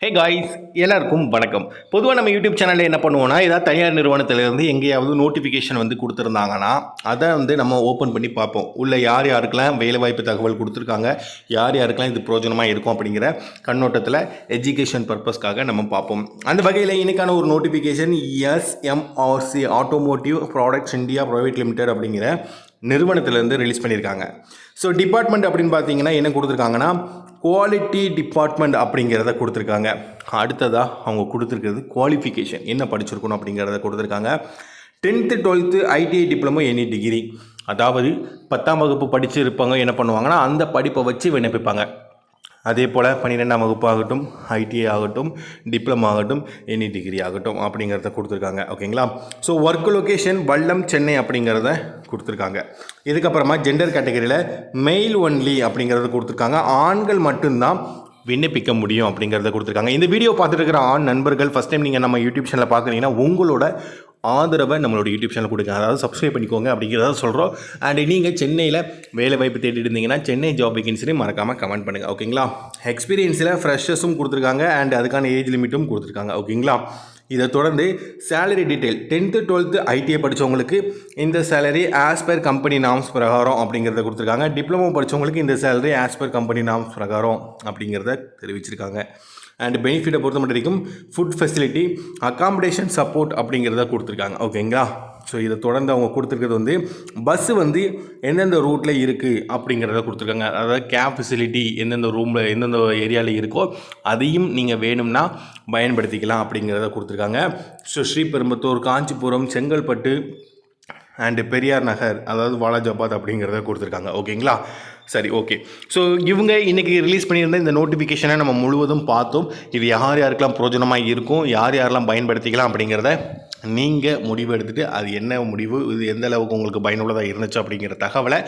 Hey guys, எல்லாருக்கும் வணக்கம். பொதுவாக நம்ம யூடியூப் சேனலில் என்ன பண்ணுவோம்னா, ஏதாவது தனியார் நிறுவனத்திலேருந்து எங்கேயாவது நோட்டிஃபிகேஷன் கொடுத்துருந்தாங்கன்னா, அதை நம்ம ஓப்பன் பண்ணி பார்ப்போம். உள்ள யார் யாருக்கெல்லாம் வேலைவாய்ப்பு தகவல் கொடுத்துருக்காங்க, யார் யாருக்கெல்லாம் இது பிரயோஜனமாக இருக்கும் அப்படிங்கிற கண்ணோட்டத்தில் எஜுகேஷன் பர்பஸ்க்காக நம்ம பார்ப்போம். அந்த வகையில் இன்றைக்கான ஒரு notification SMRC automotive products India private limited அப்படிங்கிற நிறுவனத்திலேருந்து ரிலீஸ் பண்ணியிருக்காங்க. ஸோ டிபார்ட்மெண்ட் அப்படின்னு பார்த்தீங்கன்னா என்ன கொடுத்துருக்காங்கன்னா, குவாலிட்டி டிபார்ட்மெண்ட் அப்படிங்கிறத கொடுத்துருக்காங்க. அடுத்ததாக அவங்க கொடுத்துருக்கிறது குவாலிஃபிகேஷன் என்ன படிச்சிருக்கணும் அப்படிங்கிறத கொடுத்துருக்காங்க. 10th 12th ITI diploma any degree, அதாவது 10ஆம் வகுப்பு படித்து இருப்பாங்க. என்ன பண்ணுவாங்கன்னா, அந்த படிப்பை வச்சு விண்ணப்பிப்பாங்க. அதே போல் 12ஆம் வகுப்பு ஆகட்டும், ஐடிஐ ஆகட்டும், டிப்ளமோ ஆகட்டும், எனி டிகிரி ஆகட்டும் அப்படிங்கிறத கொடுத்துருக்காங்க. ஓகேங்களா? ஸோ ஒர்க் லொக்கேஷன் வல்லம் சென்னை அப்படிங்கிறத கொடுத்துருக்காங்க. இதுக்கப்புறமா ஜெண்டர் கேட்டகரியில் மெயில் ஒன்லி அப்படிங்கிறத கொடுத்துருக்காங்க. ஆண்கள் மட்டும்தான் விண்ணப்பிக்க முடியும் அப்படிங்கிறத கொடுத்துருக்காங்க. இந்த வீடியோ பார்த்துட்டு இருக்கிற ஆண் நண்பர்கள் ஃபஸ்ட் டைம் நீங்கள் நம்ம யூடியூப் சேனலில் பார்க்குறீங்கன்னா உங்களோட ஆதரவை நம்மளோட யூடியூப் சேனல் கொடுங்க, அதாவது சப்ஸ்கிரைப் பண்ணிக்கோங்க அப்படிங்கிறத சொல்கிறோம். அண்ட் நீங்கள் சென்னையில் வேலை வாய்ப்பு தேடிட்டு இருந்தீங்கன்னா சென்னை ஜாப் வேகன்சிலையும் மறக்காமல் கமெண்ட் பண்ணுங்கள். ஓகேங்களா? எக்ஸ்பீரியன்ஸில் ஃப்ரெஷர்ஸும் கொடுத்துருக்காங்க அண்ட் அதுக்கான ஏஜ் லிமிட்டும் கொடுத்துருக்காங்க. ஓகேங்களா? இதை தொடர்ந்து salary detail 10th 12th ITI படித்தவங்களுக்கு இந்த salary as per company norms பிரகாரம் அப்படிங்கிறத கொடுத்துருக்காங்க. டிப்ளமோ படித்தவங்களுக்கு இந்த salary as per company norms பிரகாரம் அப்படிங்கிறத தெரிவிச்சிருக்காங்க. அண்ட் பெனிஃபிட்டை பொறுத்த மட்டும் வரைக்கும் ஃபுட் ஃபெசிலிட்டி, அக்காமடேஷன் சப்போர்ட் அப்படிங்கிறத கொடுத்துருக்காங்க. ஓகேங்களா? ஸோ இதை தொடர்ந்து அவங்க கொடுத்துருக்கிறது பஸ்ஸு எந்தெந்த ரூட்டில் இருக்குது அப்படிங்கிறத கொடுத்துருக்காங்க. அதாவது கேப் ஃபெசிலிட்டி எந்தெந்த ரூமில் எந்தெந்த ஏரியாவில் இருக்கோ அதையும் நீங்கள் வேணும்னா பயன்படுத்திக்கலாம் அப்படிங்கிறத கொடுத்துருக்காங்க. ஸோ ஸ்ரீபெரும்புத்தூர், காஞ்சிபுரம், செங்கல்பட்டு அண்டு பெரியார் நகர், அதாவது வாலாஜாபாத் அப்படிங்கிறத கொடுத்துருக்காங்க. ஓகேங்களா? சரி, ஓகே. ஸோ இவங்க இன்றைக்கி ரிலீஸ் பண்ணியிருந்த இந்த நோட்டிஃபிகேஷனை நம்ம முழுவதும் பார்த்தோம். இது யார் யாருக்கெல்லாம் பிரயோஜனமாக இருக்கும், யார் யாரெல்லாம் பயன்படுத்திக்கலாம் அப்படிங்கிறத நீங்கள் முடிவு எடுத்துகிட்டு அது என்ன முடிவு, இது எந்த அளவுக்கு உங்களுக்கு பயனுள்ளதாக இருந்துச்சு அப்படிங்கிற தகவலை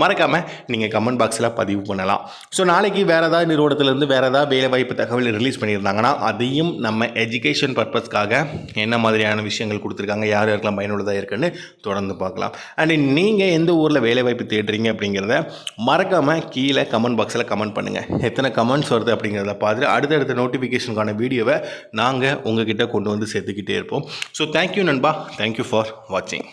மறக்காமல் நீங்கள் கமெண்ட் பாக்ஸில் பதிவு பண்ணலாம். ஸோ நாளைக்கு வேறு ஏதாவது நிறுவனத்திலேருந்து வேறு ஏதாவது வேலைவாய்ப்பு தகவல் ரிலீஸ் பண்ணியிருந்தாங்கன்னா அதையும் நம்ம எஜுகேஷன் பர்பஸ்க்காக என்ன மாதிரியான விஷயங்கள் கொடுத்துருக்காங்க, யார் யாருக்கெல்லாம் பயனுள்ளதாக இருக்குன்னு தொடர்ந்து பார்க்கலாம். அண்ட் நீங்கள் எந்த ஊரில் வேலைவாய்ப்பு தேடுறீங்க அப்படிங்கிறத மறக்காமல் கீழே கமெண்ட் பாக்ஸில் கமெண்ட் பண்ணுங்கள். எத்தனை கமெண்ட்ஸ் வருது அப்படிங்கிறத பார்த்துட்டு அடுத்தடுத்த நோட்டிஃபிகேஷனுக்கான வீடியோவை நாங்கள் உங்ககிட்ட கொண்டு வந்து சேர்த்துக்கிட்டே இருப்போம். ஸோ தேங்க்யூ நண்பா, தேங்க்யூ ஃபார் வாட்சிங்.